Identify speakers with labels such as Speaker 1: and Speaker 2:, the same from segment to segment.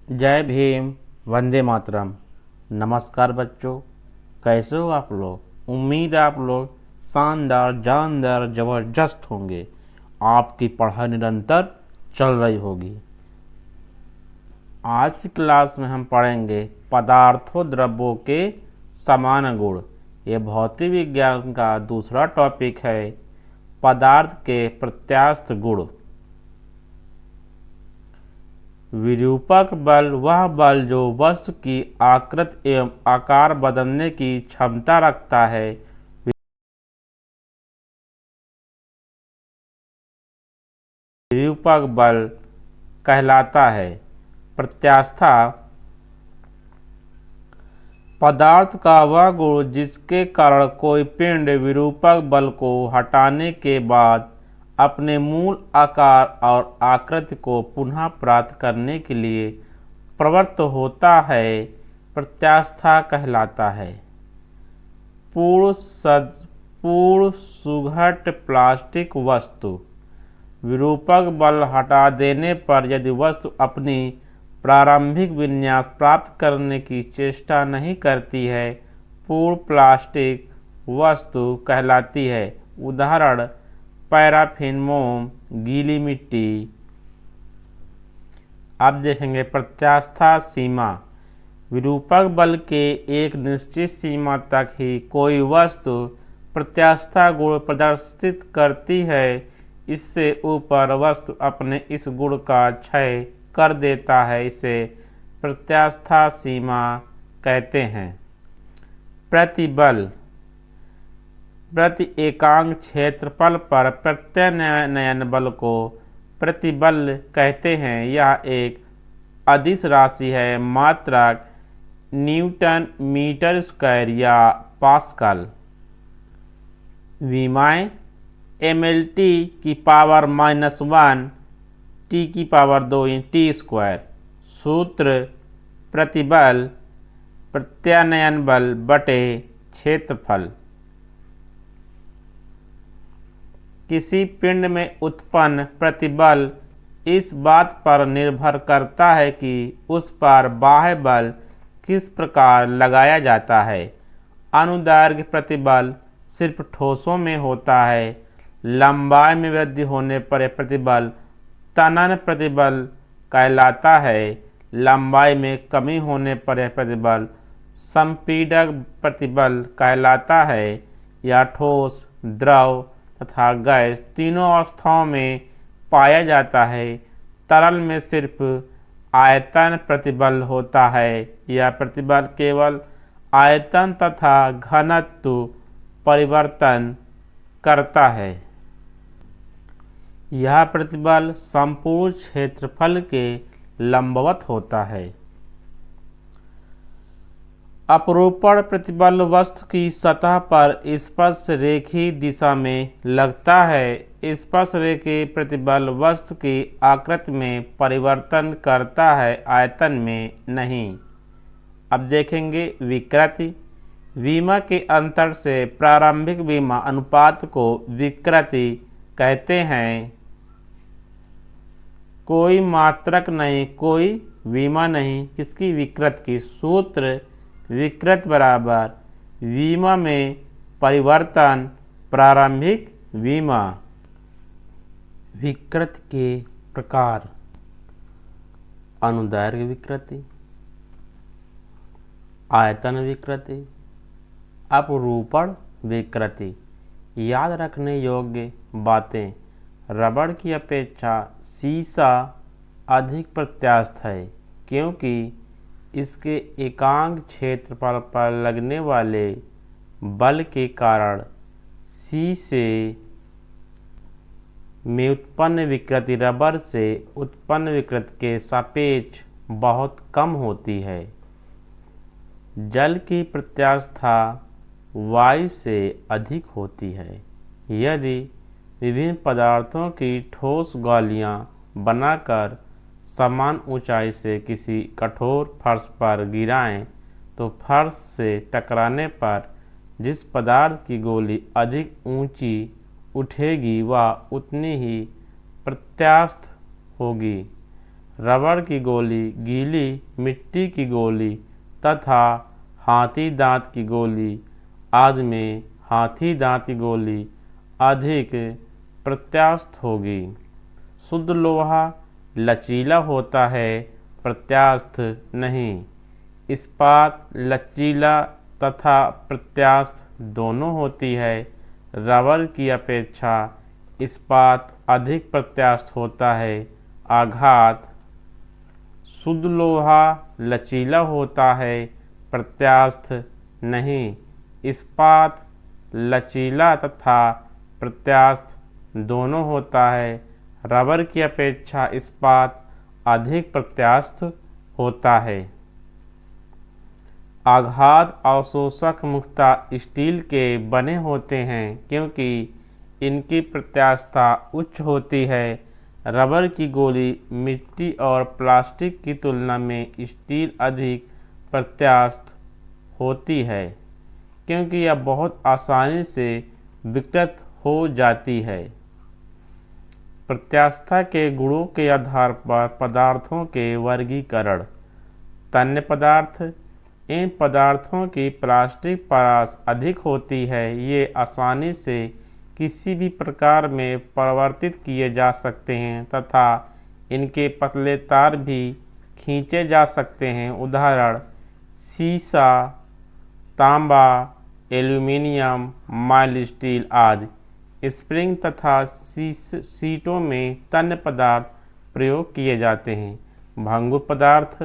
Speaker 1: जय भीम, वंदे मातरम। नमस्कार बच्चों, कैसे हो आप लोग। उम्मीद है आप लोग शानदार, जानदार, ज़बरदस्त होंगे। आपकी पढ़ाई निरंतर चल रही होगी। आज की क्लास में हम पढ़ेंगे पदार्थों द्रव्यों के समान गुण। ये भौतिक विज्ञान का दूसरा टॉपिक है, पदार्थ के प्रत्यास्थ गुण। विरूपक बल वह बल जो वस्तु की आकृति एवं आकार बदलने की क्षमता रखता है। विरूपक बल कहलाता है। प्रत्यास्था पदार्थ का वह गुण जिसके कारण कोई पिंड विरूपक बल को हटाने के बाद अपने मूल आकार और आकृति को पुनः प्राप्त करने के लिए प्रवृत्त होता है, प्रत्यास्था कहलाता है। पूर्ण सुघट प्लास्टिक वस्तु विरूपक बल हटा देने पर यदि वस्तु अपनी प्रारंभिक विन्यास प्राप्त करने की चेष्टा नहीं करती है, पूर्ण प्लास्टिक वस्तु कहलाती है। उदाहरण पैराफिन मोम, गीली मिट्टी। अब देखेंगे प्रत्यास्था सीमा। विरूपक बल के एक निश्चित सीमा तक ही कोई वस्तु प्रत्यास्था गुण प्रदर्शित करती है। इससे ऊपर वस्तु अपने इस गुण का क्षय कर देता है। इसे प्रत्यास्था सीमा कहते हैं। प्रतिबल प्रति एकांक क्षेत्रफल पर प्रत्यानयन बल को प्रतिबल कहते हैं। यह एक अदिश राशि है, मात्रक न्यूटन मीटर स्क्वायर या पास्कल। विमाएं mLT की पावर -1 T की पावर 2 T स्क्वायर। सूत्र प्रतिबल प्रत्यानयन बल बटे क्षेत्रफल। किसी पिंड में उत्पन्न प्रतिबल इस बात पर निर्भर करता है कि उस पर बाह्य बल किस प्रकार लगाया जाता है। अनुदैर्घ्य प्रतिबल सिर्फ ठोसों में होता है। लंबाई में वृद्धि होने पर यह प्रतिबल तनन प्रतिबल कहलाता है। लंबाई में कमी होने पर यह प्रतिबल संपीडक प्रतिबल कहलाता है। यह ठोस, द्रव तथा गैस तीनों अवस्थाओं में पाया जाता है। तरल में सिर्फ आयतन प्रतिबल होता है। यह प्रतिबल केवल आयतन तथा घनत्व परिवर्तन करता है। यह प्रतिबल संपूर्ण क्षेत्रफल के लंबवत होता है। अपरूपण प्रतिबल वस्तु की सतह पर स्पर्श रेखीय दिशा में लगता है। स्पर्श रेखीय प्रतिबल वस्तु की आकृति में परिवर्तन करता है, आयतन में नहीं। अब देखेंगे विकृति। विमा के अंतर से प्रारंभिक विमा अनुपात को विकृति कहते हैं। कोई मात्रक नहीं, कोई विमा नहीं, किसकी विकृत की। सूत्र विकृत बराबर विमा में परिवर्तन प्रारंभिक विमा। विकृत के प्रकार अनुदैर्घ्य विकृति, आयतन विकृति, अपरूपण विकृति। याद रखने योग्य बातें। रबड़ की अपेक्षा सीसा अधिक प्रत्यास्थ है, क्योंकि इसके एकांक क्षेत्रफल पर लगने वाले बल के कारण शीशे में उत्पन्न विकृति रबर से उत्पन्न विकृति के सापेक्ष बहुत कम होती है। जल की प्रत्यास्था वायु से अधिक होती है। यदि विभिन्न पदार्थों की ठोस गोलियां बनाकर समान ऊंचाई से किसी कठोर फर्श पर गिराएं, तो फर्श से टकराने पर जिस पदार्थ की गोली अधिक ऊंची उठेगी वह उतनी ही प्रत्यास्थ होगी। रबड़ की गोली, गीली मिट्टी की गोली तथा हाथी दांत की गोली आदि में हाथी दांत की गोली अधिक प्रत्यास्थ होगी। शुद्ध लोहा लचीला होता है, प्रत्यास्थ नहीं। इस्पात लचीला तथा प्रत्यास्थ दोनों होती है। रबर की अपेक्षा इस्पात अधिक प्रत्यास्थ होता है। आघात शुद्ध लोहा लचीला होता है, प्रत्यास्थ नहीं। इस्पात लचीला तथा प्रत्यास्थ दोनों होता है। रबर की अपेक्षा इस्पात अधिक प्रत्यास्थ होता है। आघात अवशोषक मुख्यतः स्टील के बने होते हैं क्योंकि इनकी प्रत्यास्थता उच्च होती है। रबर की गोली मिट्टी और प्लास्टिक की तुलना में स्टील अधिक प्रत्यास्थ होती है क्योंकि यह बहुत आसानी से विकृत हो जाती है। प्रत्यास्थता के गुणों के आधार पर पदार्थों के वर्गीकरण। तन्य पदार्थ, इन पदार्थों की प्लास्टिक परास अधिक होती है। ये आसानी से किसी भी प्रकार में परिवर्तित किए जा सकते हैं तथा इनके पतले तार भी खींचे जा सकते हैं। उदाहरण सीसा, तांबा, एल्यूमीनियम, माइल्ड स्टील आदि। स्प्रिंग तथा सीटों में तन्य पदार्थ प्रयोग किए जाते हैं। भंगुर पदार्थ,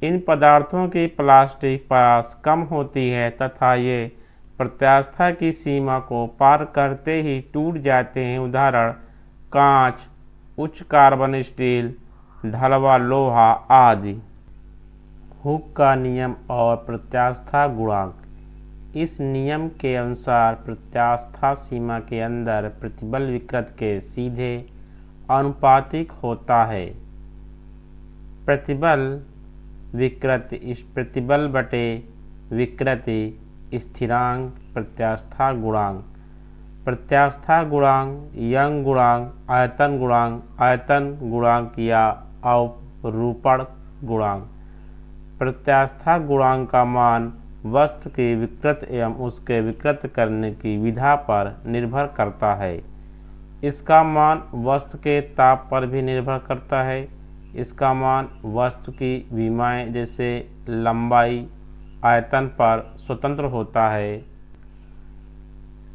Speaker 1: इन पदार्थों की प्लास्टिक परास कम होती है तथा ये प्रत्यास्थता की सीमा को पार करते ही टूट जाते हैं। उदाहरण कांच, उच्च कार्बन स्टील, ढलवा लोहा आदि। हुक का नियम और प्रत्यास्थता गुणांक। इस नियम के अनुसार प्रत्यास्थता सीमा के अंदर प्रतिबल विकृत के सीधे आनुपातिक होता है। प्रतिबल विकृत इस प्रतिबल बटे विकृति स्थिरांक प्रत्यास्थता गुणांक। प्रत्यास्थता गुणांक यंग गुणांक, आयतन गुणांक या अवरूपण गुणांक। प्रत्यास्थता गुणांक का मान वस्तु की विकृत एवं उसके विकृत करने की विधा पर निर्भर करता है। इसका मान वस्तु के ताप पर भी निर्भर करता है। इसका मान वस्तु की विमाएँ जैसे लंबाई, आयतन पर स्वतंत्र होता है।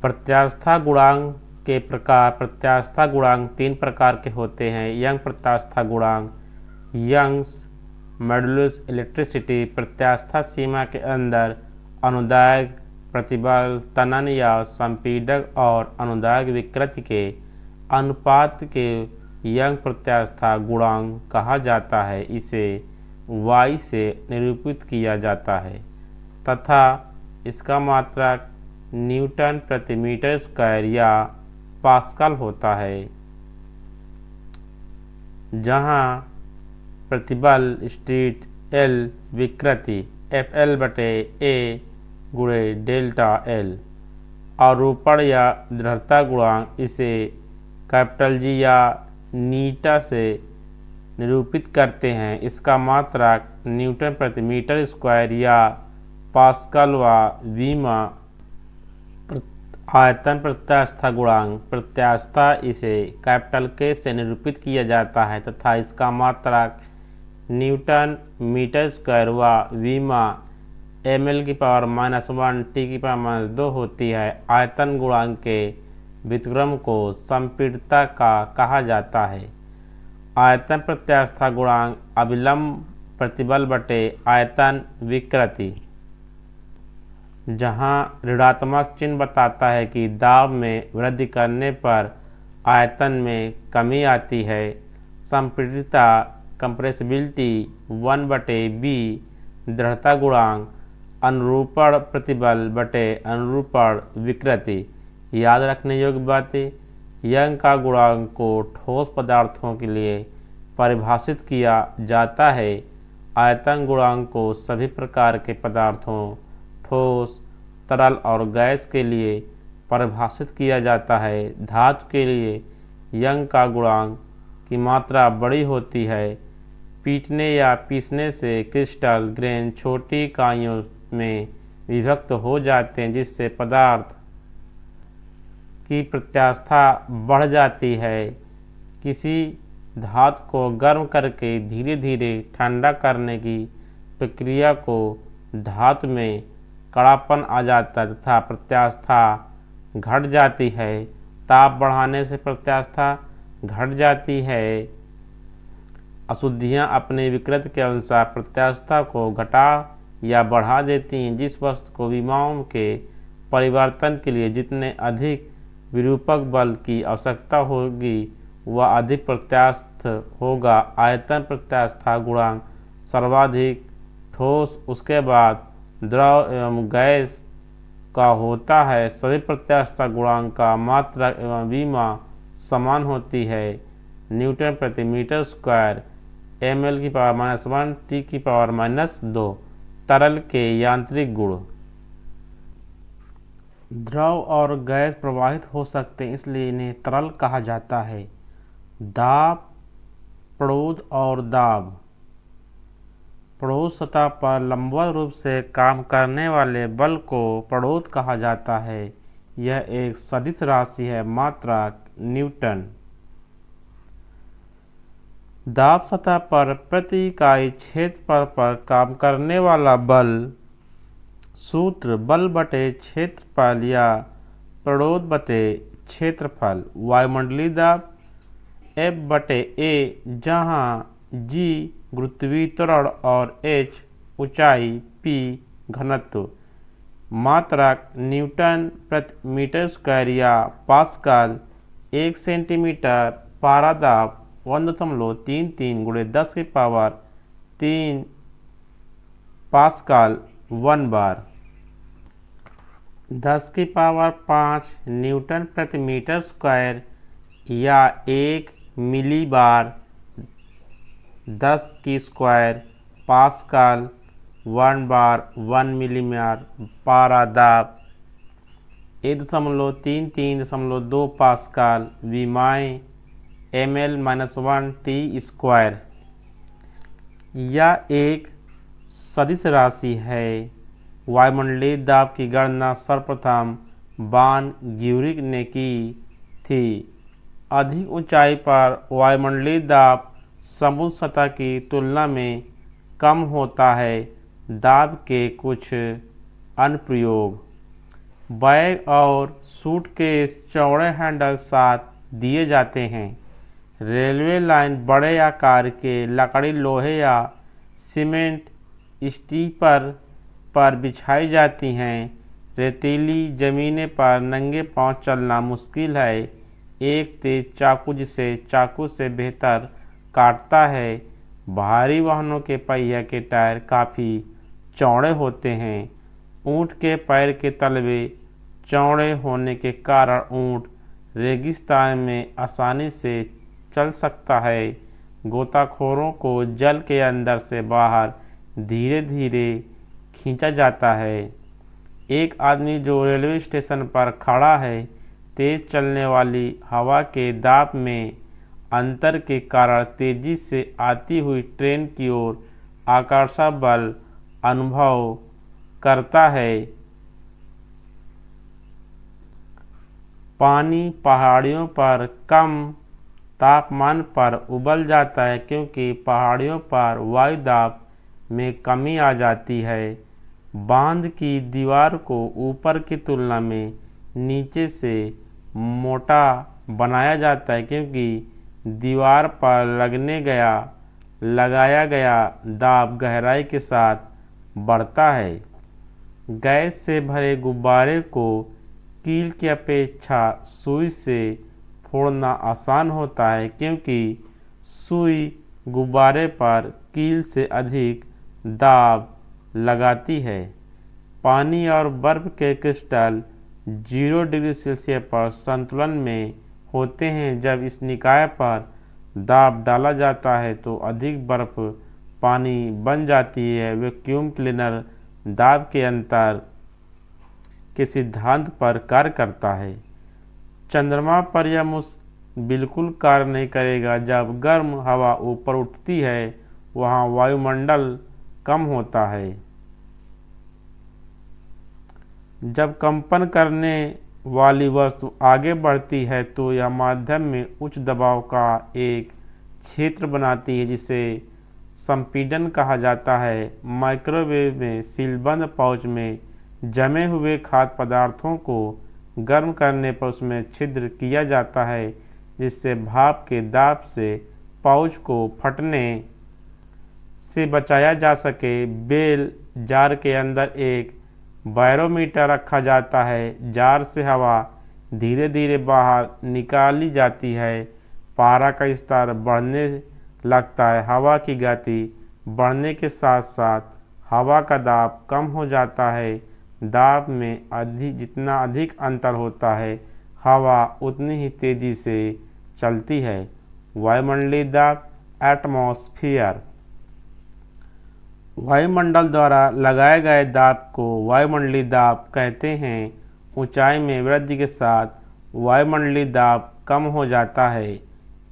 Speaker 1: प्रत्यास्थता गुणांक के प्रकार। प्रत्यास्थता गुणांक तीन प्रकार के होते हैं। यंग प्रत्यास्थता गुणांक, यंग्स मॉडुलस इलेक्ट्रिसिटी। प्रत्यास्थता सीमा के अंदर अनुदायक प्रतिबल तनन या संपीडक और अनुदायक विकृति के अनुपात के यंग प्रत्यास्थता गुणांक कहा जाता है। इसे Y से निरूपित किया जाता है तथा इसका मात्रक न्यूटन प्रति मीटर स्क्वायर या पास्कल होता है। जहाँ प्रतिबल स्ट्रीट L विकृति FL बटे A गुणे डेल्टा L। आरोपण या दृढ़ता गुणांक इसे कैपिटल G या नीटा से निरूपित करते हैं। इसका मात्रक न्यूटन प्रति मीटर स्क्वायर या पास्कल व वीमा। आयतन प्रत्यास्थता गुणांक। प्रत्यास्थता इसे कैपिटल K से निरूपित किया जाता है तथा इसका मात्रक न्यूटन मीटर स्क्वायर व वीमा ml की पावर -1 t की पावर -2 होती है। आयतन गुणांक के व्युत्क्रम को संपीड़ितता का कहा जाता है। आयतन प्रत्यास्थता गुणांक अभिलंब प्रतिबल बटे आयतन विकृति। जहाँ ऋणात्मक चिन्ह बताता है कि दाब में वृद्धि करने पर आयतन में कमी आती है। संपीड़ितता कंप्रेसिबिलिटी 1/b। दृढ़ता गुणांक अनुरूपण प्रतिबल बटे अनुरूपण विकृति। याद रखने योग्य बातें। यंग का गुणांक को ठोस पदार्थों के लिए परिभाषित किया जाता है। आयतन गुणांक को सभी प्रकार के पदार्थों ठोस, तरल और गैस के लिए परिभाषित किया जाता है। धातु के लिए यंग का गुणांक की मात्रा बड़ी होती है। पीटने या पीसने से क्रिस्टल ग्रेन छोटी इकाइयों में विभक्त हो जाते हैं, जिससे पदार्थ की प्रत्यास्थता बढ़ जाती है। किसी धातु को गर्म करके धीरे धीरे ठंडा करने की प्रक्रिया को धातु में कड़ापन आ जाता है तथा प्रत्यास्थता घट जाती है। ताप बढ़ाने से प्रत्यास्थता घट जाती है। अशुद्धियाँ अपने विकृति के अनुसार प्रत्यास्थता को घटा या बढ़ा देती हैं। जिस वस्तु को विमाओं के परिवर्तन के लिए जितने अधिक विरूपक बल की आवश्यकता होगी वह अधिक प्रत्यास्थ होगा। आयतन प्रत्यास्थता गुणांक सर्वाधिक ठोस, उसके बाद द्रव एवं गैस का होता है। सभी प्रत्यास्थता गुणांक का मात्रा एवं विमा समान होती है। न्यूटन प्रति मीटर स्क्वायर ml की पावर -1 T की पावर -2। तरल के यांत्रिक गुण। द्रव और गैस प्रवाहित हो सकते हैं, इसलिए इन्हें तरल कहा जाता है। दाब, प्रोध और दाब। प्रोध सतह पर लंबवत रूप से काम करने वाले बल को प्रोध कहा जाता है। यह एक सदिश राशि है। मात्रा न्यूटन। दाब सतह पर प्रति इकाई क्षेत्रफल पर काम करने वाला बल। सूत्र बल बटे क्षेत्रफल या प्रोध बटे क्षेत्रफल। वायुमंडलीय दाब F बटे A, जहाँ G गुरुत्वीय त्वरण और H ऊंचाई, P घनत्व। मात्रा न्यूटन प्रति मीटर स्क्वायर या पास्कल। 1 सेंटीमीटर पारा दाब 1.33 × 10 की पावर 3 पास्कल 1 बार। 10 की पावर 5 न्यूटन प्रति मीटर स्क्वायर या 1 मिली बार 10 की स्क्वायर पास्कल 1 बार 1 मिलीमीटर पारा दाब 1.33.2 पास्कल। विमाएँ ml-1 T square. यह एक सदिश राशि है। वायुमंडलीय दाब की गणना सर्वप्रथम वान ग्यूरिक ने की थी। अधिक ऊंचाई पर वायुमंडलीय दाब समुद्र सतह की तुलना में कम होता है। दाब के कुछ अनुप्रयोग। बैग और सूटकेस चौड़े हैंडल साथ दिए जाते हैं। रेलवे लाइन बड़े आकार के लकड़ी, लोहे या सीमेंट स्टीपर पर बिछाई जाती हैं। रेतीली जमीनें पर नंगे पांव चलना मुश्किल है। एक तेज चाकू जिसे चाकू से बेहतर काटता है। भारी वाहनों के पहिया के टायर काफ़ी चौड़े होते हैं। ऊंट के पैर के तलवे चौड़े होने के कारण ऊंट रेगिस्तान में आसानी से चल सकता है। गोताखोरों को जल के अंदर से बाहर धीरे धीरे खींचा जाता है। एक आदमी जो रेलवे स्टेशन पर खड़ा है, तेज चलने वाली हवा के दाब में अंतर के कारण तेजी से आती हुई ट्रेन की ओर आकर्षण बल अनुभव करता है। पानी पहाड़ियों पर कम तापमान पर उबल जाता है क्योंकि पहाड़ियों पर वायु दाब में कमी आ जाती है। बांध की दीवार को ऊपर की तुलना में नीचे से मोटा बनाया जाता है क्योंकि दीवार पर लगाया गया दाब गहराई के साथ बढ़ता है। गैस से भरे गुब्बारे को कील की अपेक्षा सुई से फोड़ना आसान होता है क्योंकि सुई गुब्बारे पर कील से अधिक दाब लगाती है। पानी और बर्फ के क्रिस्टल 0 डिग्री सेल्सियस पर संतुलन में होते हैं। जब इस निकाय पर दाब डाला जाता है तो अधिक बर्फ पानी बन जाती है। वैक्यूम क्लीनर दाब के अंतर के सिद्धांत पर कार्य करता है। चंद्रमा पर यह बिल्कुल कार्य नहीं करेगा। जब गर्म हवा ऊपर उठती है वहाँ वायुमंडल कम होता है। जब कंपन करने वाली वस्तु आगे बढ़ती है तो यह माध्यम में उच्च दबाव का एक क्षेत्र बनाती है जिसे संपीड़न कहा जाता है। माइक्रोवेव में सीलबंद पाउच में जमे हुए खाद्य पदार्थों को गर्म करने पर उसमें छिद्र किया जाता है जिससे भाप के दाब से पाउच को फटने से बचाया जा सके। बेल जार के अंदर एक बैरोमीटर रखा जाता है। जार से हवा धीरे धीरे बाहर निकाली जाती है। पारा का स्तर बढ़ने लगता है। हवा की गति बढ़ने के साथ साथ हवा का दाब कम हो जाता है। दाब में जितना अधिक अंतर होता है हवा उतनी ही तेजी से चलती है। वायुमंडलीय दाब एटमॉस्फेयर। वायुमंडल द्वारा लगाए गए दाब को वायुमंडलीय दाब कहते हैं। ऊंचाई में वृद्धि के साथ वायुमंडलीय दाब कम हो जाता है।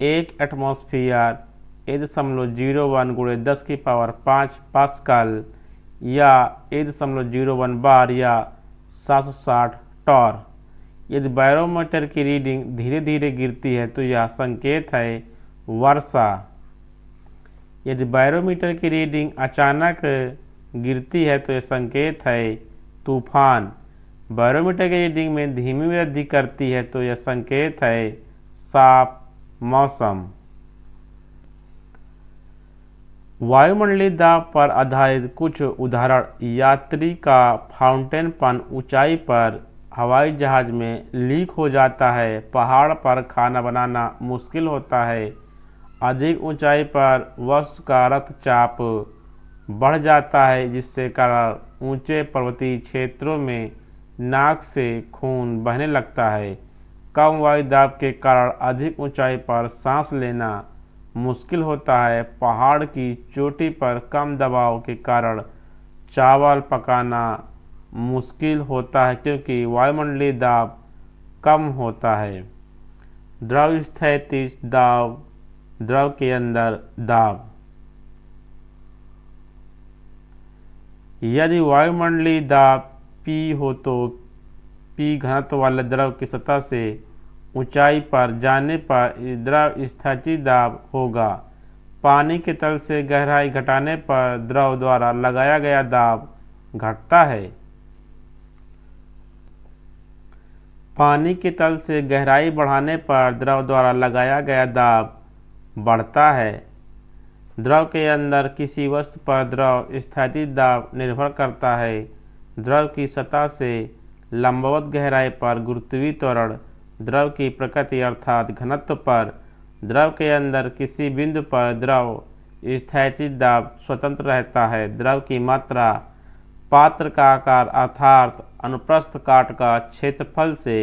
Speaker 1: एक एटमॉस्फेयर 1.01 × 10⁵ पास्कल या 1.01 बार या 760 टॉर। यदि बैरोमीटर की रीडिंग धीरे धीरे गिरती है तो यह संकेत है वर्षा। यदि बैरोमीटर की रीडिंग अचानक गिरती है तो यह संकेत है तूफान। बैरोमीटर की रीडिंग में धीमी वृद्धि करती है तो यह संकेत है साफ मौसम। वायुमंडलीय दाब पर आधारित कुछ उदाहरण। यात्री का फाउंटेन पेन ऊंचाई पर हवाई जहाज में लीक हो जाता है। पहाड़ पर खाना बनाना मुश्किल होता है। अधिक ऊंचाई पर वस्तु का रक्तचाप बढ़ जाता है जिससे कारण ऊंचे पर्वतीय क्षेत्रों में नाक से खून बहने लगता है। कम वायु दाब के कारण अधिक ऊंचाई पर सांस लेना मुश्किल होता है। पहाड़ की चोटी पर कम दबाव के कारण चावल पकाना मुश्किल होता है क्योंकि वायुमंडलीय दाब कम होता है। द्रव स्थैतिक दाब, द्रव के अंदर दाब। यदि वायुमंडलीय दाब P हो तो P घनत्व वाले द्रव की सतह से ऊंचाई पर जाने पर द्रव स्थैतिक दाब होगा। पानी के तल से गहराई घटाने पर द्रव द्वारा लगाया गया दाब घटता है। पानी के तल से गहराई बढ़ाने पर द्रव द्वारा लगाया गया दाब बढ़ता है। द्रव के अंदर किसी वस्तु पर द्रव स्थैतिक दाब निर्भर करता है। द्रव की सतह से लंबवत गहराई पर गुरुत्वीय त्वरण द्रव की प्रकृति अर्थात घनत्व पर द्रव के अंदर किसी बिंदु पर द्रव स्थैतिक दाब स्वतंत्र रहता है। द्रव की मात्रा पात्र का आकार अर्थात अनुप्रस्थ काट का क्षेत्रफल से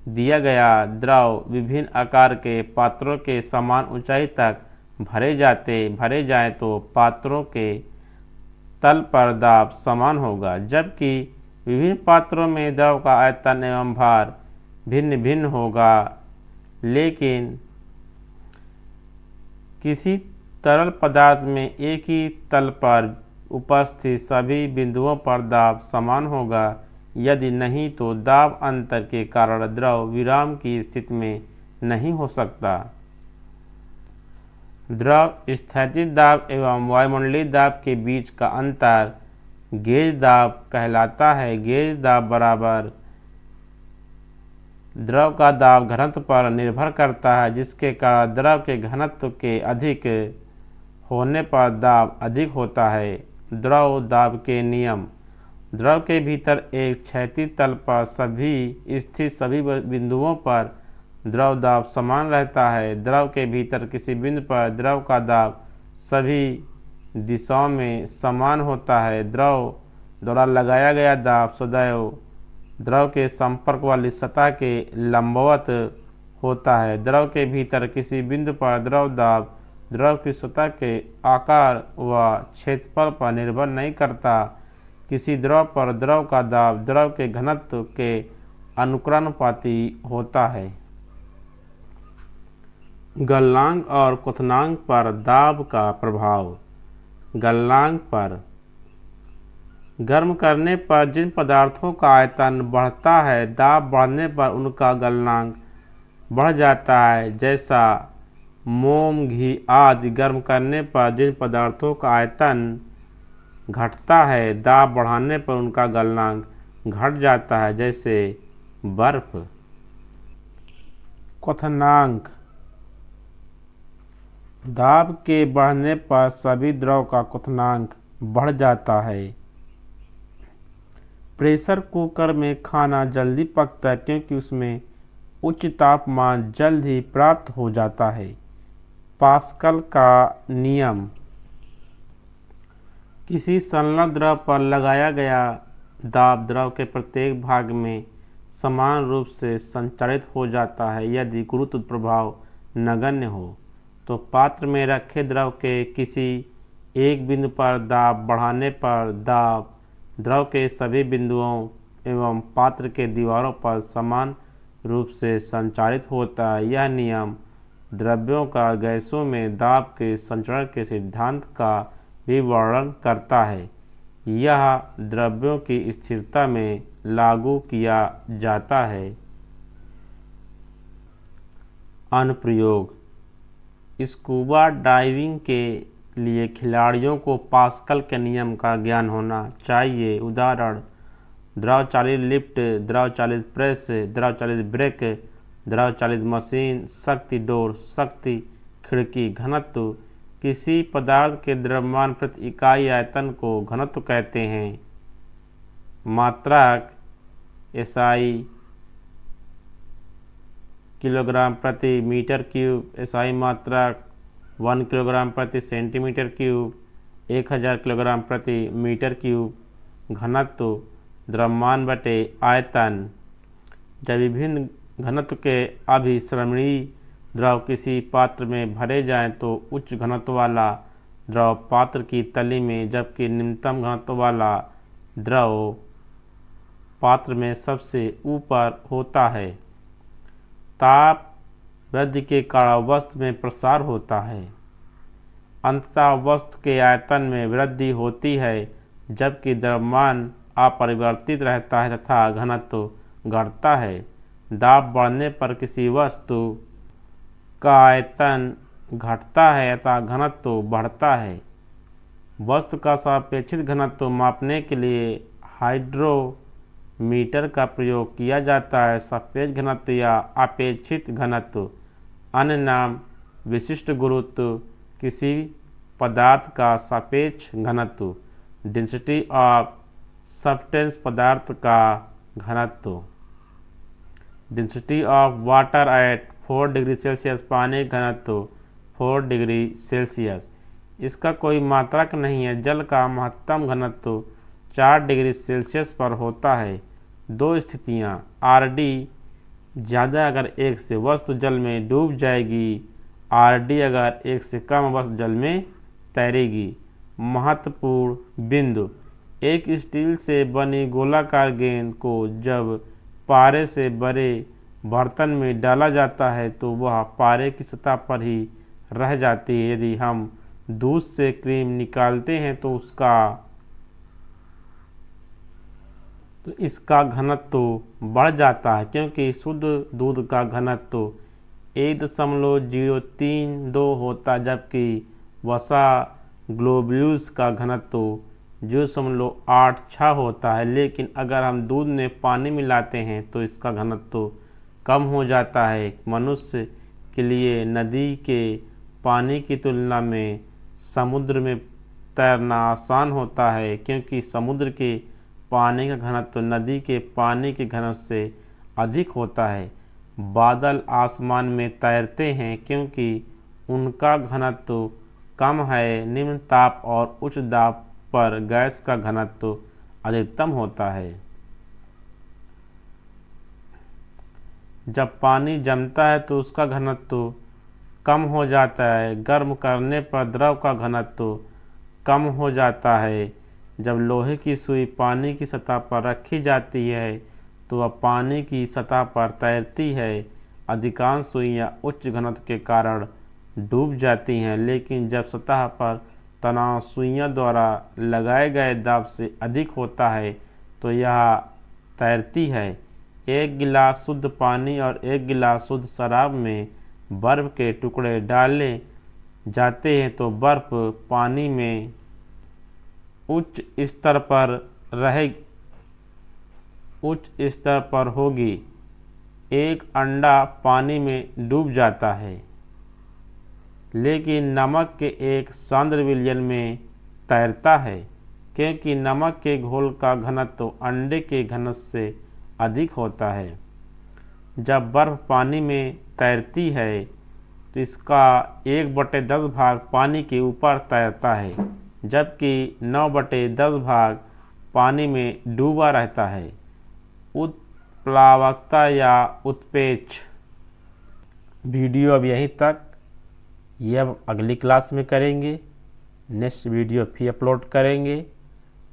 Speaker 1: दिया गया। द्रव विभिन्न आकार के पात्रों के समान ऊंचाई तक भरे जाएं तो पात्रों के तल पर दाब समान होगा। जबकि विभिन्न पात्रों में द्रव का आयतन एवं भार भिन्न भिन्न होगा लेकिन किसी तरल पदार्थ में एक ही तल पर उपस्थित सभी बिंदुओं पर दाब समान होगा। यदि नहीं तो दाब अंतर के कारण द्रव विराम की स्थिति में नहीं हो सकता। द्रव स्थैतिक दाब एवं वायुमंडलीय दाब के बीच का अंतर गेज दाब कहलाता है। गेज दाब बराबर द्रव का दाब घनत्व पर निर्भर करता है जिसके कारण द्रव के घनत्व के अधिक होने पर दाब अधिक होता है। द्रव दाब के नियम। द्रव के भीतर एक क्षैतिज तल पर स्थित सभी बिंदुओं पर द्रव दाब समान रहता है। द्रव के भीतर किसी बिंदु पर द्रव का दाब सभी दिशाओं में समान होता है। द्रव द्वारा लगाया गया दाब सदैव द्रव के संपर्क वाली सतह के लंबवत होता है। द्रव के भीतर किसी बिंदु पर द्रव दाब द्रव की सतह के आकार व क्षेत्रफल पर निर्भर नहीं करता। किसी द्रव पर द्रव का दाब द्रव के घनत्व के अनुक्रमानुपाती होता है। गलनांक और क्वथनांक पर दाब का प्रभाव। गलनांक पर गर्म करने पर जिन पदार्थों का आयतन बढ़ता है, दाब बढ़ने पर उनका गलनांक बढ़ जाता है। जैसा मोम, घी आदि। गर्म करने पर जिन पदार्थों का आयतन घटता है, दाब बढ़ाने पर उनका गलनांक घट जाता है। जैसे बर्फ। क्वथनांक दाब के बढ़ने पर सभी द्रव का क्वथनांक बढ़ जाता है। प्रेशर कुकर में खाना जल्दी पकता है क्योंकि उसमें उच्च तापमान जल्द ही प्राप्त हो जाता है। पास्कल का नियम। किसी संलग्न द्रव पर लगाया गया दाब द्रव के प्रत्येक भाग में समान रूप से संचारित हो जाता है। यदि गुरुत्व प्रभाव नगण्य हो तो पात्र में रखे द्रव के किसी एक बिंदु पर दाब बढ़ाने पर दाब द्रव के सभी बिंदुओं एवं पात्र के दीवारों पर समान रूप से संचारित होता है। यह नियम द्रव्यों का गैसों में दाब के संचरण के सिद्धांत का भी वर्णन करता है। यह द्रव्यों की स्थिरता में लागू किया जाता है। अनुप्रयोग। स्कूबा डाइविंग के लिए खिलाड़ियों को पास्कल के नियम का ज्ञान होना चाहिए। उदाहरण: द्रव चालित लिफ्ट, द्रव चालित प्रेस, द्रव चालित ब्रेक, द्रव चालित मशीन, शक्ति डोर, शक्ति खिड़की। घनत्व। किसी पदार्थ के द्रव्यमान प्रति इकाई आयतन को घनत्व कहते हैं। मात्रक SI किलोग्राम प्रति मीटर क्यूब। SI मात्रक 1 किलोग्राम प्रति सेंटीमीटर क्यूब, 1000 किलोग्राम प्रति मीटर क्यूब। घनत्व द्रव्यमान बटे आयतन। जब विभिन्न घनत्व के अभिसरणीय द्रव किसी पात्र में भरे जाएं तो उच्च घनत्व वाला द्रव पात्र की तली में, जबकि निम्नतम घनत्व वाला द्रव पात्र में सबसे ऊपर होता है। ताप वृद्धि के कारण वस्तु में प्रसार होता है। अंततः वस्तु के आयतन में वृद्धि होती है, जबकि द्रव्यमान अपरिवर्तित रहता है तथा घनत्व घटता है। दाब बढ़ने पर किसी वस्तु का आयतन घटता है तथा घनत्व बढ़ता है। वस्तु का सापेक्षिक घनत्व मापने के लिए हाइड्रोमीटर का प्रयोग किया जाता है। सापेक्ष घनत्व या अपेक्षित घनत्व, अन्य नाम विशिष्ट गुरुत्व, किसी पदार्थ का सापेक्ष घनत्व। डेंसिटी ऑफ सब्सटेंस, पदार्थ का घनत्व। Density of water at 4 degree Celsius, पानी घनत्व 4 डिग्री सेल्सियस। इसका कोई मात्रक नहीं है। जल का महत्तम घनत्व 4 डिग्री सेल्सियस पर होता है। दो स्थितियाँ: RD ज़्यादा अगर 1 से वस्तु जल में डूब जाएगी, RD अगर 1 से कम वस्तु जल में तैरेगी। महत्वपूर्ण बिंदु: एक स्टील से बनी गोलाकार गेंद को जब पारे से बड़े बर्तन में डाला जाता है तो वह पारे की सतह पर ही रह जाती है। यदि हम दूध से क्रीम निकालते हैं तो इसका घनत्व बढ़ जाता है, क्योंकि शुद्ध दूध का घनत्व 1.032 होता है, जबकि वसा ग्लोब्यूल्स का घनत्व 0.86 होता है। लेकिन अगर हम दूध में पानी मिलाते हैं तो इसका घनत्व कम हो जाता है। मनुष्य के लिए नदी के पानी की तुलना में समुद्र में तैरना आसान होता है, क्योंकि समुद्र के पानी का घनत्व नदी के पानी के घनत्व से अधिक होता है। बादल आसमान में तैरते हैं क्योंकि उनका घनत्व कम है। निम्न ताप और उच्च दाब पर गैस का घनत्व अधिकतम होता है। जब पानी जमता है तो उसका घनत्व कम हो जाता है। गर्म करने पर द्रव का घनत्व कम हो जाता है। जब लोहे की सुई पानी की सतह पर रखी जाती है तो वह पानी की सतह पर तैरती है। अधिकांश सुइयां उच्च घनत्व के कारण डूब जाती हैं, लेकिन जब सतह पर तनाव सुइयों द्वारा लगाए गए दाब से अधिक होता है तो यह तैरती है। एक गिलास शुद्ध पानी और एक गिलास शुद्ध शराब में बर्फ के टुकड़े डाले जाते हैं तो बर्फ पानी में उच्च स्तर पर होगी। एक अंडा पानी में डूब जाता है, लेकिन नमक के एक सांद्र विलयन में तैरता है, क्योंकि नमक के घोल का घनत्व अंडे के घनत्व से अधिक होता है। जब बर्फ पानी में तैरती है तो इसका 1/10 भाग पानी के ऊपर तैरता है, जबकि 9/10 भाग पानी में डूबा रहता है। उत्प्लावकता या उत्प्रेक्ष। वीडियो अब यहीं तक, ये अब अगली क्लास में करेंगे। नेक्स्ट वीडियो फिर अपलोड करेंगे।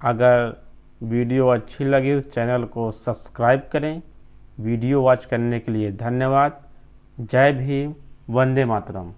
Speaker 1: अगर वीडियो अच्छी लगी तो चैनल को सब्सक्राइब करें। वीडियो वॉच करने के लिए धन्यवाद। जय भीम, वंदे मातरम।